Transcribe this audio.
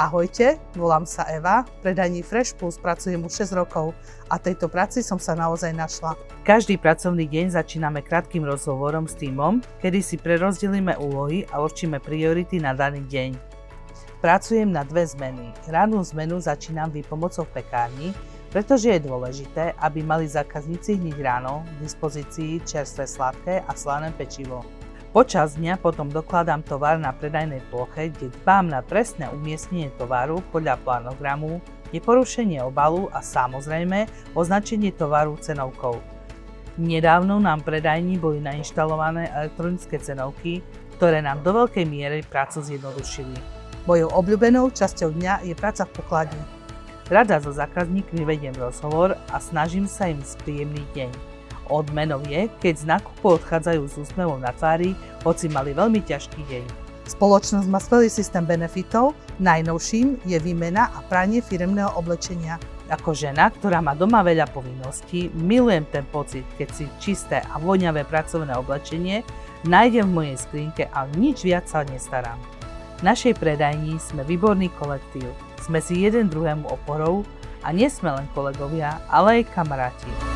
Ahojte, volám sa Eva, v predajni Fresh Plus pracujem už 6 rokov a tejto práci som sa naozaj našla. Každý pracovný deň začíname krátkym rozhovorom s tímom, kedy si prerozdelíme úlohy a určíme priority na daný deň. Pracujem na 2 zmeny. Rannú zmenu začínam výpomocou v pekárni, pretože je dôležité, aby mali zákazníci hneď ráno k dispozícii čerstvé sladké a slané pečivo. Počas dňa potom dokladám tovar na predajnej ploche, kde dbám na presné umiestnenie tovaru podľa planogramu, neporušenie obalu a samozrejme označenie tovaru cenovkou. Nedávno nám v predajni boli nainštalované elektronické cenovky, ktoré nám do veľkej miery prácu zjednodušili. Mojou obľúbenou časťou dňa je práca v pokladni. Rada so zákazníkmi vediem rozhovor a snažím sa im spríjemniť deň. Odmenou je, keď z nákupu odchádzajú s úsmevom na tvári, hoci mali veľmi ťažký deň. Spoločnosť má skvelý systém benefitov, najnovším je výmena a pranie firemného oblečenia. Ako žena, ktorá má doma veľa povinností, milujem ten pocit, keď si čisté a voňavé pracovné oblečenie nájdem v mojej skrinke a nič viac sa nestarám. V našej predajni sme výborný kolektív, sme si jeden druhému oporou a nie sme len kolegovia, ale aj kamaráti.